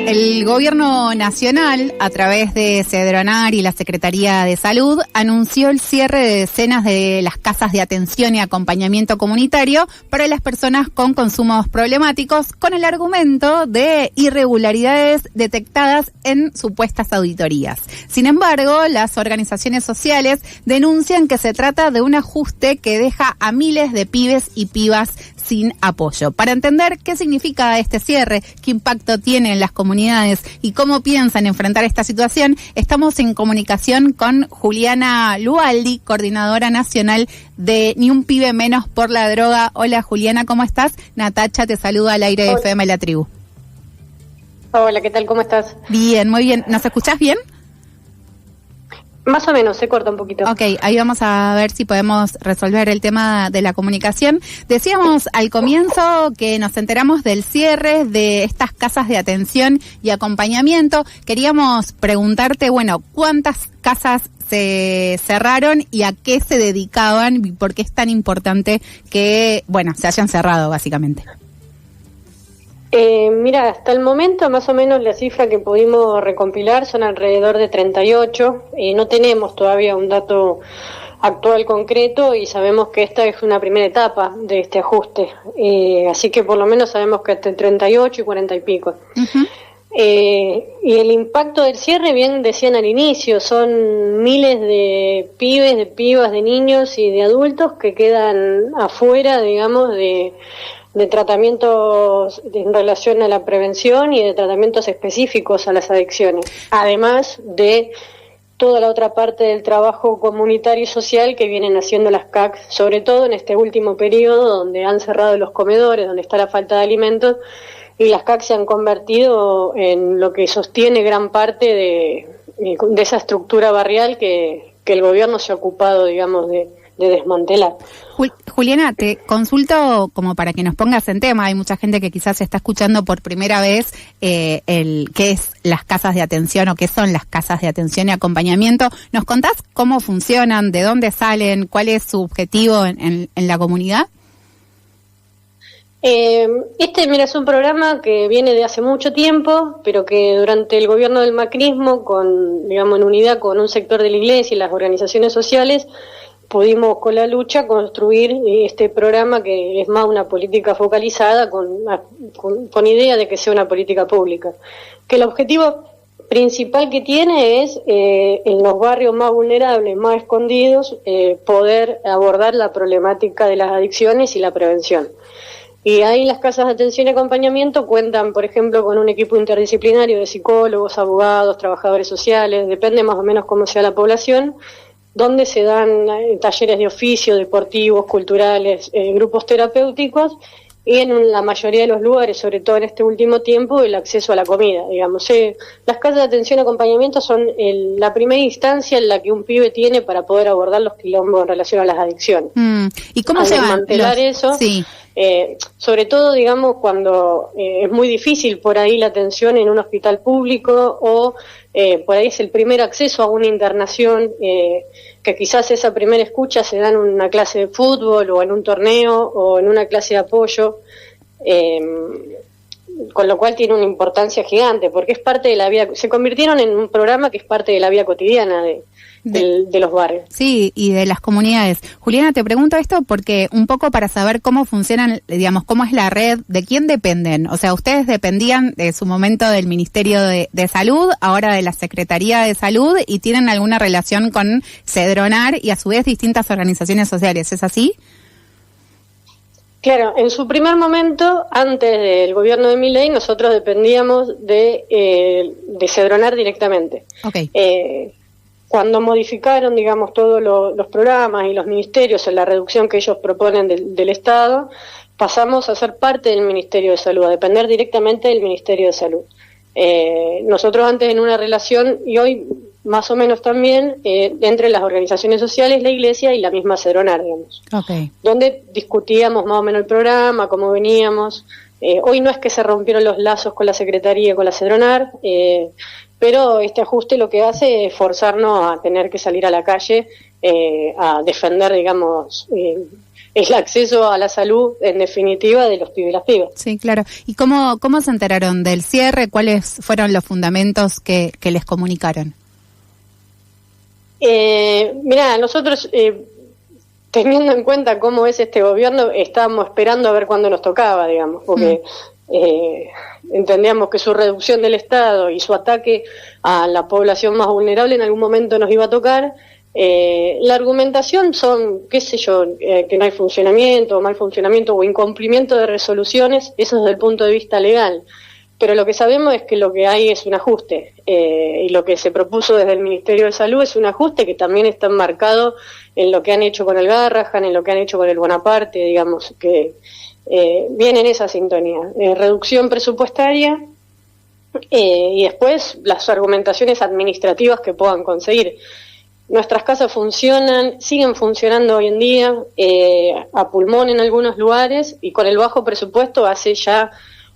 El Gobierno Nacional, a través de Cedronar y la Secretaría de Salud, anunció el cierre de decenas de las casas de atención y acompañamiento comunitario para las personas con consumos problemáticos, con el argumento de irregularidades detectadas en supuestas auditorías. Sin embargo, las organizaciones sociales denuncian que se trata de un ajuste que deja a miles de pibes y pibas sin apoyo. Para entender qué significa este cierre, qué impacto tiene en las comunidades y cómo piensan enfrentar esta situación, estamos en comunicación con Juliana Lualdi, coordinadora nacional de Ni un pibe menos por la droga. Hola Juliana, ¿cómo estás? Natacha te saluda al aire de FM La Tribu. Hola, ¿qué tal? ¿Cómo estás? Bien, muy bien. ¿Nos escuchás bien? Más o menos, se corta un poquito. Ok, ahí vamos a ver si podemos resolver el tema de la comunicación. Decíamos al comienzo que nos enteramos del cierre de estas casas de atención y acompañamiento. Queríamos preguntarte, bueno, ¿cuántas casas se cerraron y a qué se dedicaban y por qué es tan importante que, bueno, se hayan cerrado básicamente? Mira, hasta el momento más o menos la cifra que pudimos recompilar son alrededor de 38. No tenemos todavía un dato actual concreto y sabemos que esta es una primera etapa de este ajuste. Así que por lo menos sabemos que entre 38 y 40 y pico. Uh-huh. Y el impacto del cierre, bien decían al inicio, son miles de pibes, de pibas, de niños y de adultos que quedan afuera, digamos, de tratamientos en relación a la prevención y de tratamientos específicos a las adicciones, además de toda la otra parte del trabajo comunitario y social que vienen haciendo las CAC, sobre todo en este último periodo donde han cerrado los comedores, donde está la falta de alimentos, y las CAC se han convertido en lo que sostiene gran parte de esa estructura barrial que el gobierno se ha ocupado, digamos, de desmantelar. Juliana, te consulto como para que nos pongas en tema. Hay mucha gente que quizás está escuchando por primera vez qué es las casas de atención o qué son las casas de atención y acompañamiento. ¿Nos contás cómo funcionan, de dónde salen, cuál es su objetivo en la comunidad? Mira, es un programa que viene de hace mucho tiempo, pero que durante el gobierno del macrismo, digamos, en unidad con un sector de la iglesia y las organizaciones sociales, pudimos con la lucha construir este programa que es más una política focalizada con idea de que sea una política pública. Que el objetivo principal que tiene es en los barrios más vulnerables, más escondidos, poder abordar la problemática de las adicciones y la prevención. Y ahí las casas de atención y acompañamiento cuentan, por ejemplo, con un equipo interdisciplinario de psicólogos, abogados, trabajadores sociales, depende más o menos cómo sea la población, donde se dan talleres de oficio, deportivos, culturales, grupos terapéuticos, y en la mayoría de los lugares, sobre todo en este último tiempo, el acceso a la comida, digamos. Las casas de atención y acompañamiento son la primera instancia en la que un pibe tiene para poder abordar los quilombos en relación a las adicciones. ¿Y cómo se desmantelar eso? Sí. Sobre todo, digamos, cuando es muy difícil por ahí la atención en un hospital público o por ahí es el primer acceso a una internación, que quizás esa primera escucha se da en una clase de fútbol o en un torneo o en una clase de apoyo, con lo cual tiene una importancia gigante porque es parte de la vida, se convirtieron en un programa que es parte de la vida cotidiana de los barrios. Sí, y de las comunidades. Juliana, te pregunto esto porque un poco para saber cómo funcionan, digamos, cómo es la red, de quién dependen. O sea, ustedes dependían de su momento del Ministerio de Salud, ahora de la Secretaría de Salud, y tienen alguna relación con Cedronar y a su vez distintas organizaciones sociales, ¿es así? Claro, en su primer momento, antes del gobierno de Milei, nosotros dependíamos de Cedronar directamente. Okay. Cuando modificaron, digamos, todos los programas y los ministerios en la reducción que ellos proponen del Estado, pasamos a ser parte del Ministerio de Salud, a depender directamente del Ministerio de Salud. Nosotros antes en una relación, y hoy más o menos también, entre las organizaciones sociales, la Iglesia y la misma Cedronar, digamos. Okay. Donde discutíamos más o menos el programa, cómo veníamos. Hoy no es que se rompieron los lazos con la Secretaría, con la Cedronar, pero este ajuste lo que hace es forzarnos a tener que salir a la calle a defender, digamos, el acceso a la salud, en definitiva, de los pibes y las pibas. Sí, claro. ¿Y cómo se enteraron del cierre? ¿Cuáles fueron los fundamentos que les comunicaron? Mirá, nosotros, teniendo en cuenta cómo es este gobierno, estábamos esperando a ver cuándo nos tocaba, digamos, porque entendíamos que su reducción del Estado y su ataque a la población más vulnerable en algún momento nos iba a tocar. La argumentación son, qué sé yo, que no hay funcionamiento, mal funcionamiento o incumplimiento de resoluciones, eso desde el punto de vista legal. Pero lo que sabemos es que lo que hay es un ajuste, y lo que se propuso desde el Ministerio de Salud es un ajuste que también está enmarcado en lo que han hecho con el Garrahan, en lo que han hecho con el Bonaparte, digamos, que viene en esa sintonía. Reducción presupuestaria y después las argumentaciones administrativas que puedan conseguir. Nuestras casas funcionan, siguen funcionando hoy en día, a pulmón en algunos lugares, y con el bajo presupuesto hace ya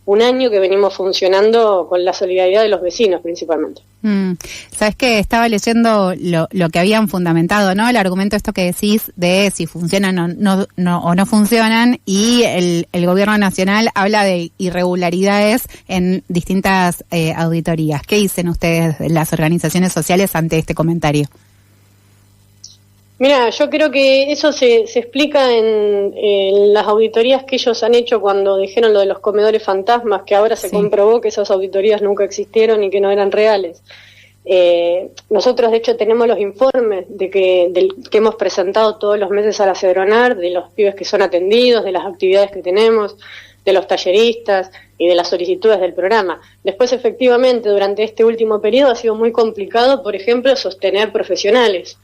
un año que venimos funcionando con la solidaridad de los vecinos principalmente. Sabes que estaba leyendo lo que habían fundamentado, ¿no? El argumento esto que decís de si funcionan o no funcionan, y el gobierno nacional habla de irregularidades en distintas auditorías. ¿Qué dicen ustedes, las organizaciones sociales, ante este comentario? Mira, yo creo que eso se explica en las auditorías que ellos han hecho cuando dijeron lo de los comedores fantasmas, que ahora se comprobó que esas auditorías nunca existieron y que no eran reales. Nosotros, de hecho, tenemos los informes que hemos presentado todos los meses a la Cedronar, de los pibes que son atendidos, de las actividades que tenemos, de los talleristas y de las solicitudes del programa. Después, efectivamente, durante este último periodo ha sido muy complicado, por ejemplo, sostener profesionales.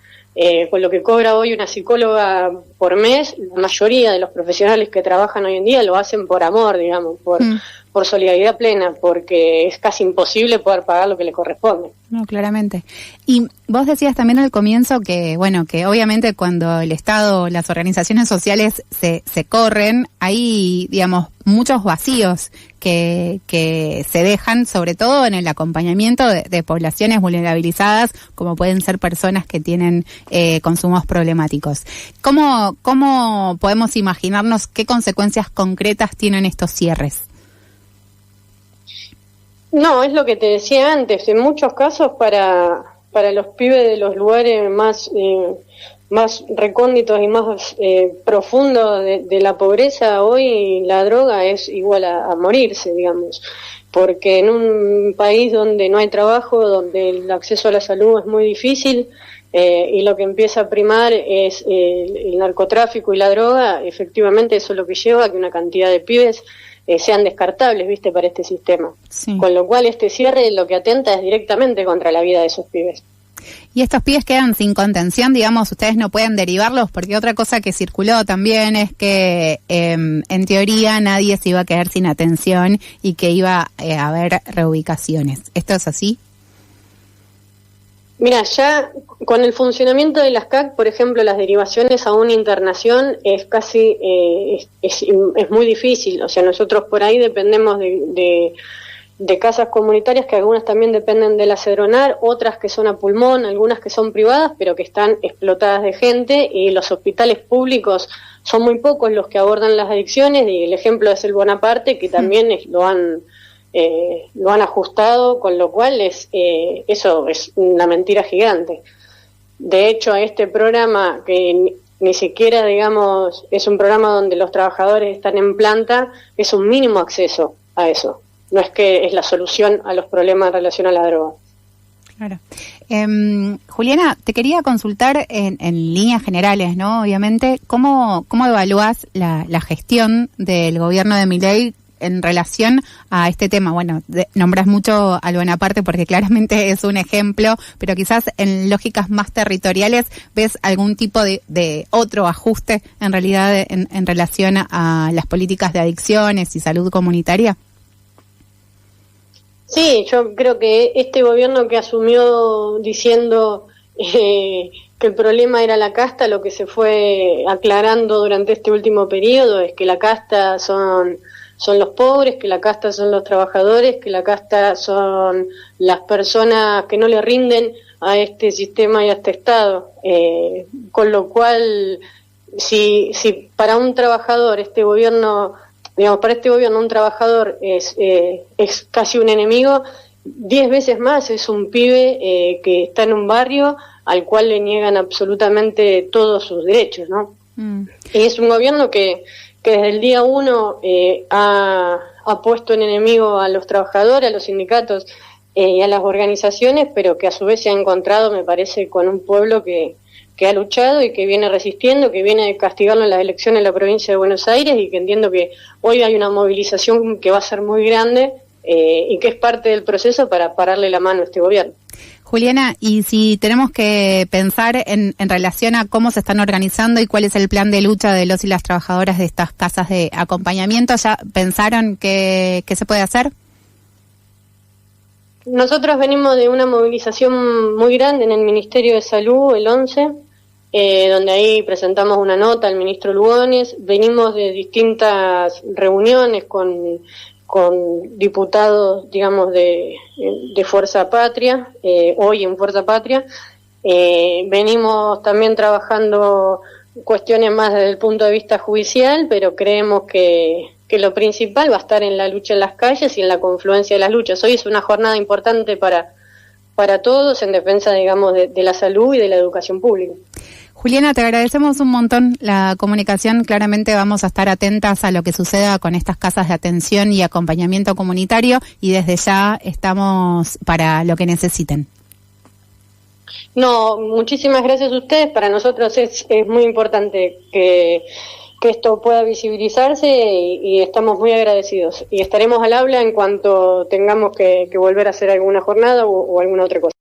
Con lo que cobra hoy una psicóloga por mes, la mayoría de los profesionales que trabajan hoy en día lo hacen por amor, digamos, por solidaridad plena, porque es casi imposible poder pagar lo que le corresponde. No, claramente. Y vos decías también al comienzo que, bueno, que obviamente cuando el Estado, las organizaciones sociales se corren, hay, digamos, muchos vacíos que se dejan, sobre todo en el acompañamiento de poblaciones vulnerabilizadas, como pueden ser personas que tienen consumos problemáticos. ¿Cómo podemos imaginarnos qué consecuencias concretas tienen estos cierres? No, es lo que te decía antes, en muchos casos para los pibes de los lugares más recónditos y más profundos de la pobreza, hoy la droga es igual a morirse, digamos, porque en un país donde no hay trabajo, donde el acceso a la salud es muy difícil, y lo que empieza a primar es el narcotráfico y la droga, efectivamente eso es lo que lleva a que una cantidad de pibes sean descartables, ¿viste?, para este sistema. Sí. Con lo cual este cierre lo que atenta es directamente contra la vida de esos pibes. Y estos pibes quedan sin contención, digamos, ustedes no pueden derivarlos, porque otra cosa que circuló también es que en teoría nadie se iba a quedar sin atención y que iba a haber reubicaciones. ¿Esto es así? Mira, ya con el funcionamiento de las CAC, por ejemplo, las derivaciones a una internación es casi, es muy difícil. O sea, nosotros por ahí dependemos de casas comunitarias, que algunas también dependen de la Cedronar, otras que son a pulmón, algunas que son privadas, pero que están explotadas de gente, y los hospitales públicos son muy pocos los que abordan las adicciones, y el ejemplo es el Bonaparte, que también lo han ajustado, con lo cual eso es una mentira gigante. De hecho, este programa, que ni siquiera, digamos, es un programa donde los trabajadores están en planta, es un mínimo acceso a eso. No es que es la solución a los problemas en relación a la droga. Claro. Juliana, te quería consultar en líneas generales, ¿no? Obviamente, ¿cómo evaluás la gestión del gobierno de Milei en relación a este tema? Bueno, nombras mucho al Bonaparte porque claramente es un ejemplo, pero quizás en lógicas más territoriales, ¿ves algún tipo de otro ajuste en realidad en relación a las políticas de adicciones y salud comunitaria? Sí, yo creo que este gobierno que asumió diciendo que el problema era la casta, lo que se fue aclarando durante este último periodo es que la casta son los pobres, que la casta son los trabajadores, que la casta son las personas que no le rinden a este sistema y a este Estado, con lo cual si para un trabajador este gobierno, digamos, para este gobierno un trabajador es casi un enemigo, 10 veces más es un pibe que está en un barrio al cual le niegan absolutamente todos sus derechos, ¿no? Y es un gobierno que desde el día 1 ha puesto en enemigo a los trabajadores, a los sindicatos y a las organizaciones, pero que a su vez se ha encontrado, me parece, con un pueblo que ha luchado y que viene resistiendo, que viene a castigarlo en las elecciones en la provincia de Buenos Aires, y que entiendo que hoy hay una movilización que va a ser muy grande y que es parte del proceso para pararle la mano a este gobierno. Juliana, y si tenemos que pensar en relación a cómo se están organizando y cuál es el plan de lucha de los y las trabajadoras de estas casas de acompañamiento, ¿ya pensaron qué se puede hacer? Nosotros venimos de una movilización muy grande en el Ministerio de Salud el 11, donde ahí presentamos una nota al ministro Lugones. Venimos de distintas reuniones con diputados, digamos, de Fuerza Patria, hoy en Fuerza Patria. Venimos también trabajando cuestiones más desde el punto de vista judicial, pero creemos que lo principal va a estar en la lucha en las calles y en la confluencia de las luchas. Hoy es una jornada importante para todos en defensa, digamos, de la salud y de la educación pública. Juliana, te agradecemos un montón la comunicación. Claramente vamos a estar atentas a lo que suceda con estas casas de atención y acompañamiento comunitario, y desde ya estamos para lo que necesiten. No, muchísimas gracias a ustedes. Para nosotros es muy importante que esto pueda visibilizarse y estamos muy agradecidos. Y estaremos al habla en cuanto tengamos que volver a hacer alguna jornada o alguna otra cosa.